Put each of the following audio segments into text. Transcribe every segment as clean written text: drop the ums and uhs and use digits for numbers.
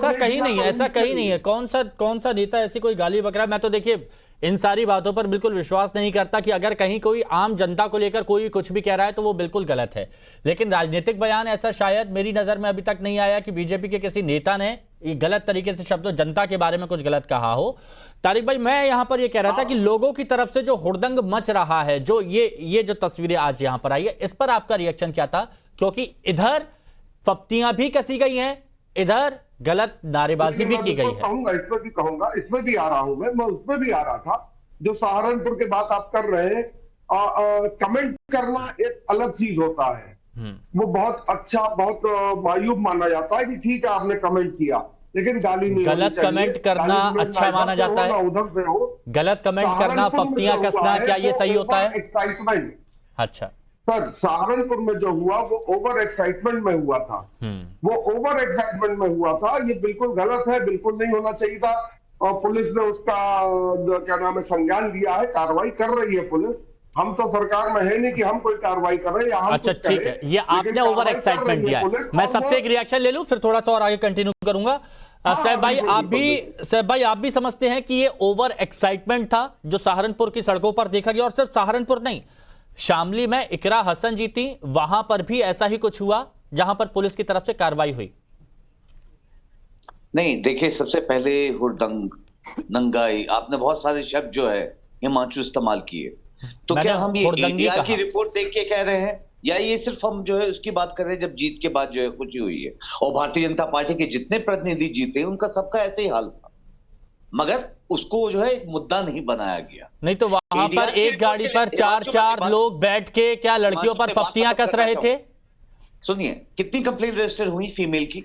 ऐसा कहीं नहीं है, ऐसा कहीं नहीं है। कौन सा नेता ऐसी कोई गाली बक रहा है? मैं तो देखिए इन सारी बातों पर बिल्कुल विश्वास नहीं करता कि अगर कहीं कोई आम जनता को लेकर कोई कुछ भी कह रहा है तो वो बिल्कुल गलत है। लेकिन राजनीतिक बयान ऐसा शायद मेरी नजर में अभी तक नहीं आया कि बीजेपी के किसी नेता ने ये गलत तरीके से शब्दों जनता के बारे में कुछ गलत कहा हो। तारिक भाई, मैं यहां पर ये कह रहा था कि लोगों की तरफ से जो हुड़दंग मच रहा है, जो ये जो तस्वीरें आज यहां पर आई है, इस पर आपका रिएक्शन क्या था? क्योंकि इधर फप्तियां भी कसी गई हैं, इधर गलत नारेबाजी भी की गई है। कहूंगा, इसमें भी कहूंगा, इसमें भी आ रहा हूं मैं उसमें भी आ रहा था। जो सहारनपुर के बात आप कर रहे हैं, कमेंट करना एक अलग चीज होता है, वो बहुत अच्छा, बहुत मायूब माना जाता है कि ठीक है आपने कमेंट किया, लेकिन गाली नहीं। गलत कमेंट करना अच्छा माना जाता है, उधर से हो। गलत कमेंट करना, फप्तियां कसना, क्या ये सही होता है? एक्साइटमेंट, अच्छा सर सहारनपुर में जो हुआ वो ओवर एक्साइटमेंट में हुआ था, वो ओवर एक्साइटमेंट में हुआ था। ये बिल्कुल गलत है, बिल्कुल नहीं होना चाहिए था। और पुलिस ने उसका क्या नाम है संज्ञान लिया है, कार्रवाई कर रही है पुलिस। हम तो सरकार में है नहीं कि हम कोई कार्रवाई करें या हम अच्छा ठीक है, ये आपने ओवर एक्साइटमेंट दिया है। मैं सबसे एक रिएक्शन ले लूं, फिर थोड़ा सा और आगे कंटिन्यू करूंगा। साहब भाई आप भी समझते हैं कि ये ओवर एक्साइटमेंट था जो सहारनपुर की सड़कों पर देखा गया? और सिर्फ सहारनपुर नहीं, शामली में इकरा हसन जी थी, वहां पर भी ऐसा ही कुछ हुआ जहां पर पुलिस की तरफ से कार्रवाई हुई? नहीं, देखिए, सबसे पहले हुड़दंग, नंगाई, आपने बहुत सारे शब्द जो है हिमांशु इस्तेमाल किए। तो क्या हम ये एडीआर की रिपोर्ट देख के कह रहे हैं, या ये सिर्फ हम जो है उसकी बात कर रहे हैं जब जीत के बाद जो है कुछ हुई है? और भारतीय जनता पार्टी के जितने प्रतिनिधि जीते उनका सबका ऐसे ही हाल था, मगर उसको जो है एक मुद्दा नहीं बनाया गया। नहीं तो वहां पर एक गाड़ी पर चार लोग बैठ के क्या लड़कियों पर फप्तियां कस रहे थे? सुनिए, कितनी कंप्लेंट रजिस्टर हुई फीमेल की?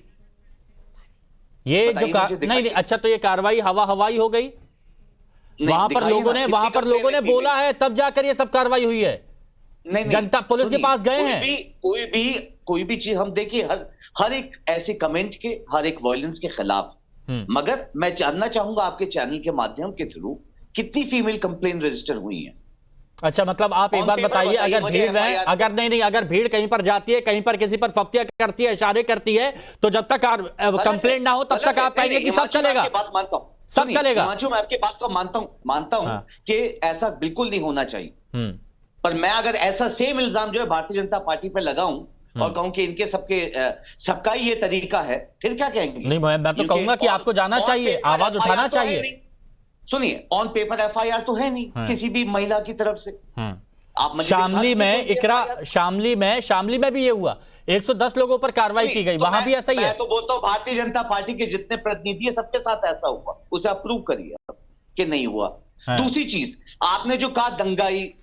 ये जो नहीं, अच्छा, तो ये कार्रवाई हवाई हो गई? वहां पर लोगों ने बोला है तब जाकर ये सब कार्रवाई हुई है? नहीं, जनता पुलिस के पास गए हैं? कोई भी चीज हम देखिए हर एक ऐसे कमेंट के, हर एक वायलेंस के खिलाफ। मगर मैं जानना चाहूंगा आपके चैनल के माध्यम के थ्रू कितनी फीमेल कंप्लेंट रजिस्टर हुई हैं? अच्छा, मतलब आप एक बार बताइए, अगर भीड़ है, अगर भीड़ कहीं पर जाती है, कहीं पर किसी पर फप्तियां करती है, इशारे करती है, तो जब तक कंप्लेंट ना हो तब तक आप कहेंगे कि सब चलेगा? बात मानता हूं, सब चलेगा। मैं आपकी बात को मानता हूं कि ऐसा बिल्कुल नहीं होना चाहिए। पर मैं अगर ऐसा सेम इल्जाम जो है भारतीय जनता पार्टी पर लगाऊं और कहूं कि इनके सबका ही ये तरीका है, फिर क्या कहेंगे? नहीं, मैं तो कहूंगा कि आपको जाना चाहिए, आवाज उठाना चाहिए। सुनिए, ऑन पेपर एफआईआर तो है नहीं किसी भी महिला की तरफ से। आप शामली में भी ये हुआ, 110 लोगों पर कार्रवाई की गई, वहां भी ऐसा ही है। मैं तो बोलता हूं भारतीय जनता पार्टी के जितने प्रतिनिधि है सबके साथ ऐसा हुआ, उसे अप्रूव करिए कि नहीं हुआ। दूसरी चीज, आपने जो कहा दंगाई,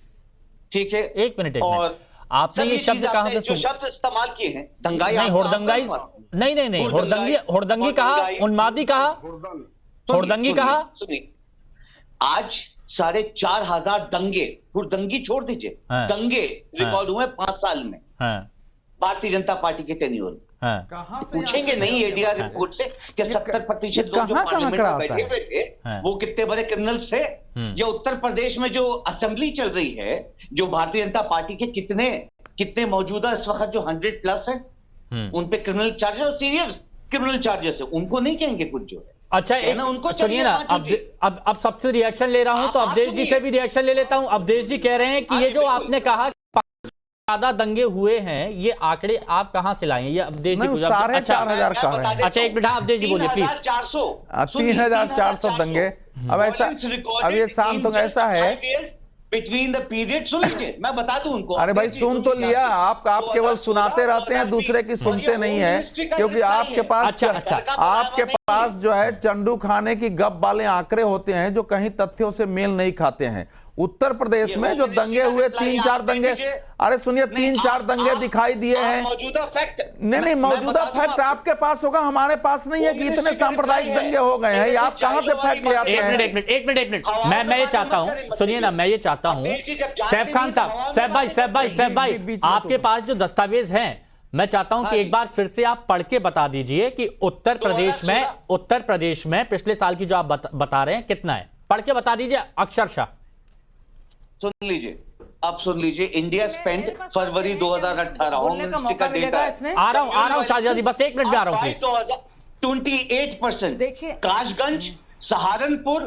ठीक है, एक मिनट, और आपने ये शब्द कहां से, जो शब्द इस्तेमाल किए हैं, दंगाई नहीं, हुड़दंगाई नहीं, हुड़दंगी कहा, उन्मादी कहा, हुड़दंगी कहा। सुनिए, आज 4,500 दंगे, हुड़दंगी छोड़ दीजिए, दंगे रिकॉर्ड हुए 5 साल में भारतीय जनता पार्टी के टेन्योर में। पूछेंगे नहीं एडीआर रिपोर्ट से कि 70% लोग जो पार्लियामेंट में बैठे हुए थे वो कितने बड़े क्रिमिनल्स थे? जो उत्तर प्रदेश में जो असेंबली चल रही है, जो भारतीय जनता पार्टी के कितने मौजूदा इस वक्त जो 100+ है, उन पे क्रिमिनल चार्जेस और सीरियस क्रिमिनल चार्जेस है, उनको नहीं कहेंगे कुछ जो है। अच्छा, उनको सुनिए ना, अब सबसे रिएक्शन ले रहा हूं, तो अवधेश जी से भी रिएक्शन ले लेता हूं। अवधेश जी कह रहे हैं कि ये जो आपने कहा ज्यादा दंगे हुए हैं, ये आंकड़े आप कहां से लाए हैं? ये अवधेश जी, 4,500 कह रहे हैं। अच्छा, एक मिनट, अवधेश जी बोलिए प्लीज। 3,400 दंगे। अब ऐसा, अब ये शाम तो ऐसा है बिटवीन द पीरियड, सुन लीजिए, मैं बता दूं उनको। अरे भाई, सुन तो लिया, आप केवल सुनाते रहते हैं, दूसरे की सुनते नहीं है, क्योंकि आपके पास जो है चंडू खाने की गप वाले आंकड़े होते हैं जो कहीं तथ्यों से मेल नहीं खाते हैं। उत्तर प्रदेश में जो दंगे हुए, 3-4 दंगे, अरे सुनिए, 3-4 दंगे दिखाई दिए हैं। मौजूदा फैक्ट नहीं, मौजूदा फैक्ट आपके पास होगा, हमारे पास नहीं है कि इतने सांप्रदायिक दंगे हो गए हैं। आप कहां से फैक्ट ले आते हैं? एक मिनट, मैं ये चाहता हूं, सुनिए ना, मैं ये चाहता हूं, सैफ खान साहब, सैफ भाई, आपके पास जो दस्तावेज हैं, मैं चाहता हूं कि एक बार फिर से आप पढ़ के बता दीजिए कि उत्तर प्रदेश में पिछले साल की जो आप बता रहे हैं कितना है, पढ़ के बता दीजिए अक्षरशः। सुन लीजिए, इंडिया स्पेंड फरवरी 2018 होम मिनिस्ट्री का डेटा। आ रहा हूं शाहजादी, बस एक मिनट में आ रहा हूं। 28%। देखिए, काशगंज, सहारनपुर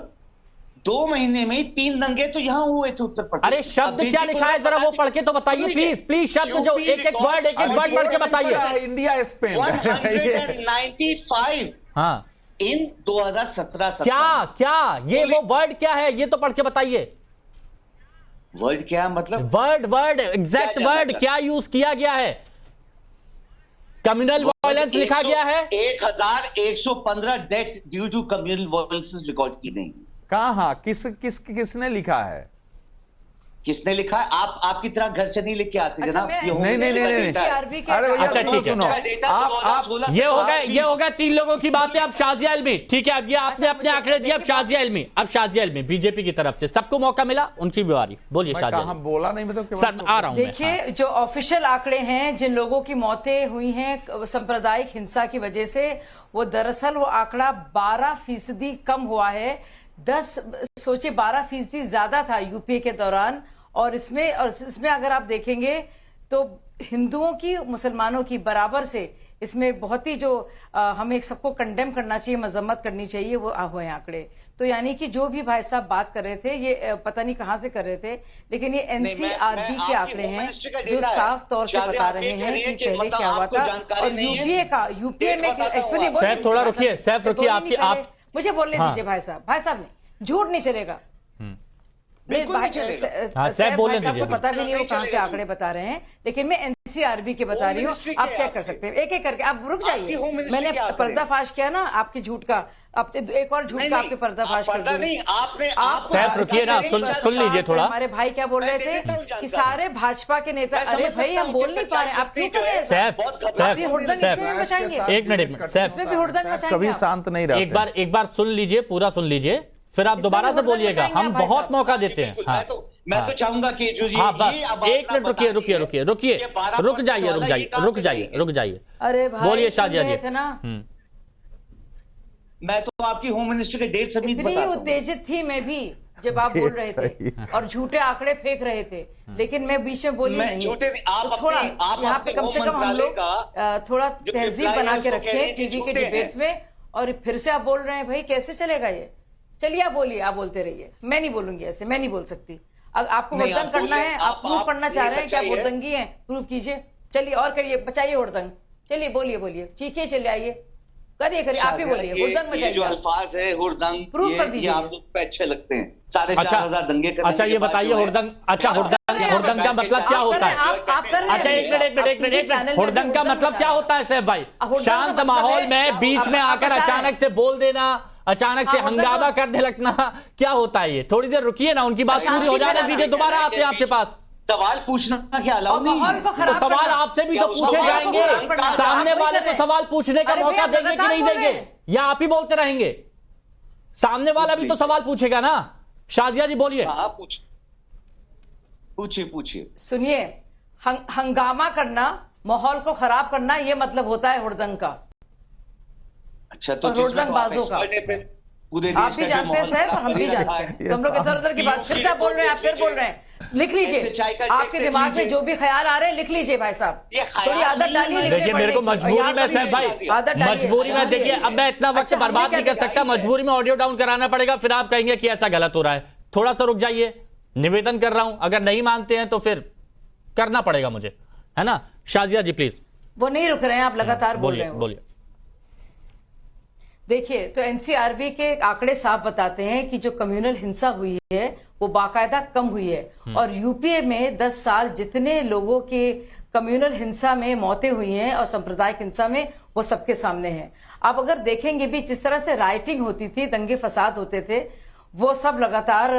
2 महीने में 3 दंगे तो यहां हुए थे उत्तर प्रदेश। अरे शब्द क्या लिखा है जरा वो पढ़ के तो बताइए प्लीज, प्लीज शब्द जो एक एक वर्ड पढ़ के बताइए। इंडिया स्पेन 195 हाँ इन 2017। क्या ये वो वर्ड क्या है ये तो पढ़ के बताइए। वर्ड क्या मतलब? वर्ड एग्जैक्ट वर्ड क्या यूज किया गया है? कम्युनल वायलेंस लिखा गया है। 1115 death due to communal violence record की गई। कहां किसने लिखा है? किसने लिखा है? आपकी तरह घर से नहीं लिख के आते जनाब। नहीं। अरे अच्छा ठीक है, आप ये हो गया 3 लोगों की बातें। अब शाजिया इल्मी, ठीक है, अब ये आपने अपने आंकड़े दिए। अब शाजिया इल्मी बीजेपी की तरफ से सबको मौका मिला, उनकी बारी। बोलिए शाजिया। बोला नहीं मतलब सर आ रहा हूं। देखिए जो ऑफिशियल आंकड़े हैं, जिन लोगों की मौतें हुई हैं सांप्रदायिक हिंसा की वजह से, वो दरअसल वो आंकड़ा 12% कम हुआ है। 12% ज्यादा था यूपीए के दौरान। और इसमें अगर आप देखेंगे तो हिंदुओं की मुसलमानों की बराबर से इसमें बहुत ही जो हमें सबको कंडेम करना चाहिए, मजम्मत करनी चाहिए, वो हुए आंकड़े। तो यानी कि जो भी भाई साहब बात कर रहे थे, ये पता नहीं कहां से कर रहे थे, लेकिन ये एनसीआरबी के आंकड़े हैं जो साफ तौर से बता रहे हैं कि पहले क्या हुआ था। और यूपीए में सैफ थोड़ा रुकिए, सैफ रुकिए, आप मुझे बोलने दीजिए भाई साहब ने झूठ नहीं चलेगा। सैफ बोलने दीजिए। पता भी नहीं हो कहां के आंकड़े बता रहे हैं, लेकिन मैं एनसीआरबी के बता रही हूँ। आप चेक कर सकते हैं एक एक करके। आप रुक जाइए, मैंने पर्दाफाश किया ना आपके झूठ का। अब एक और झूठ का आपके पर्दाफाश कर दिया। सैफ रुकिए ना, सुन लीजिए थोड़ा। हमारे भाई क्या बोल रहे थे कि सारे भाजपा के नेता, अरे भाई हम बोल नहीं पा रहे, आप क्यों कर रहे हैं? सैफ बचाएंगे, एक मिनट, सैफ इसमें भी हुड़दंग मचाएंगे। कभी शांत नहीं रहते। एक बार सुन लीजिए, पूरा सुन लीजिए, फिर आप दोबारा से बोलिएगा। हम बहुत मौका देते हैं। मैं तो चाहूंगा कि जो बस एक मिनट रुकिए, रुक जाइए। अरे भाई बोलिए शाजिया जी। मैं तो आपकी होम मिनिस्टर के डेट सबमिट इतनी उत्तेजित थी मैं भी जब आप बोल रहे थे और झूठे आंकड़े फेंक रहे थे, लेकिन मैं बीच में बोली नहीं। तो थोड़ा यहाँ पे कम से कम हम लोग थोड़ा तहजीब बना के रखें टीवी के डिबेट्स में। और फिर से आप बोल रहे हैं, भाई कैसे चलेगा ये? चलिए आप बोलिए, आप बोलते रहिए, मैं नहीं बोलूंगी ऐसे, मैं नहीं बोल सकती। आपको हुड़दंग करना है, आप प्रूव करना चाह रहे हैं कि आप हुड़दंगी हैं, प्रूव कीजिए। चलिए और करिए, बचाइए हुड़दंग। चलिए बोलिए, चीखिए, चलिए आइए, करिए, आप ही बोलिए, हुड़दंग बचाइए। जो अल्फाज है हुड़दंग, प्रूव कर दीजिए। आप लोग पे अच्छे लगते हैं। 4,500 दंगे। अच्छा ये बताइए हुड़दंग, हुड़दंग का मतलब क्या होता है? अच्छा एक मिनट, हुड़दंग का मतलब क्या होता है सैफ भाई? शांत माहौल में बीच में आकर अचानक से बोल देना, अचानक से हंगामा करने लगना, क्या होता है ये? थोड़ी देर रुकिए ना, उनकी बात पूरी हो जाने दीजिए, दोबारा आते हैं आपके पास। सवाल पूछना क्या अलाउ नहीं है? तो सवाल आपसे भी तो पूछे जाएंगे, सामने वाले को सवाल पूछने का मौका देंगे कि नहीं देंगे, या आप ही बोलते रहेंगे? सामने वाला भी तो सवाल पूछेगा ना। शाजिया जी बोलिए। पूछिए। सुनिए, हंगामा करना, माहौल को खराब करना, ये मतलब होता है हुड़दंग का। अच्छा तो हुड़दंगबाजों का आप भी जानते हैं सर, और हम भी जानते हैं। तो हम लोग इधर उधर की बात फिर से आप बोल रहे हैं, आप फिर बोल रहे हैं। लिख लीजिए, आपके दिमाग में जो भी ख्याल आ रहे हैं लिख लीजिए भाई साहब। थोड़ी आदत डालिए। देखिए मेरे को मजबूरी में सैफ भाई, मजबूरी में, देखिए अब मैं इतना वक्त बर्बाद नहीं कर सकता, मजबूरी में ऑडियो डाउन कराना पड़ेगा, फिर आप कहेंगे कि ऐसा गलत हो रहा है। थोड़ा सा रुक जाइए, निवेदन कर रहा हूं, अगर नहीं मानते हैं तो फिर करना पड़ेगा मुझे, है ना? शाजिया जी प्लीज। वो नहीं रुक रहे हैं, आप लगातार बोल रहे हैं। बोलिए। देखिए, तो एनसीआरबी के आंकड़े साफ बताते हैं कि जो कम्युनल हिंसा हुई है वो बाकायदा कम हुई है। और यूपीए में 10 साल जितने लोगों के कम्युनल हिंसा में मौतें हुई हैं और सांप्रदायिक हिंसा में, वो सबके सामने है। आप अगर देखेंगे भी जिस तरह से राइटिंग होती थी, दंगे फसाद होते थे, वो सब लगातार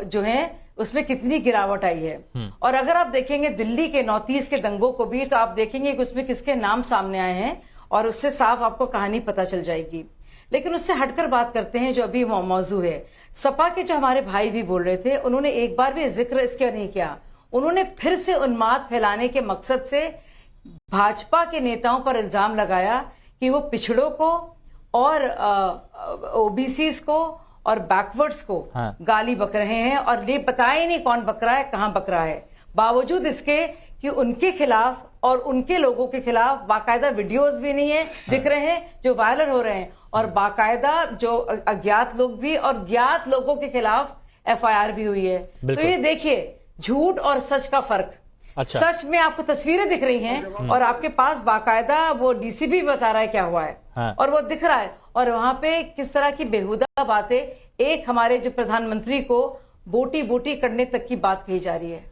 जो है उसमें कितनी गिरावट आई है। और अगर आप देखेंगे दिल्ली के 29 के दंगों को भी, तो आप देखेंगे कि उसमें किसके नाम सामने आए हैं और उससे साफ आपको कहानी पता चल जाएगी। लेकिन उससे हटकर बात करते हैं जो अभी मौजू है। सपा के जो हमारे भाई भी बोल रहे थे, उन्होंने एक बार भी जिक्र इसके नहीं किया। उन्होंने फिर से उन्माद फैलाने के मकसद से भाजपा के नेताओं पर इल्जाम लगाया कि वो पिछड़ों को और ओबीसीज को और बैकवर्ड्स को गाली बक रहे हैं, और ये बताया ही नहीं कौन बक रहा है, कहां बक रहा है, बावजूद इसके कि कि उनके खिलाफ और उनके लोगों के खिलाफ बाकायदा वीडियोस भी नहीं है दिख रहे हैं जो वायरल हो रहे हैं, और बाकायदा जो अज्ञात लोग भी और ज्ञात लोगों के खिलाफ FIR भी हुई है। तो ये देखिए झूठ और सच का फर्क। अच्छा। सच में आपको तस्वीरें दिख रही हैं और आपके पास बाकायदा वो DCP बता रहा है क्या हुआ है। हाँ। और वो दिख रहा है, और वहां पे किस तरह की बेहुदा बातें, एक हमारे जो प्रधानमंत्री को बोटी बोटी करने तक की बात कही जा रही है।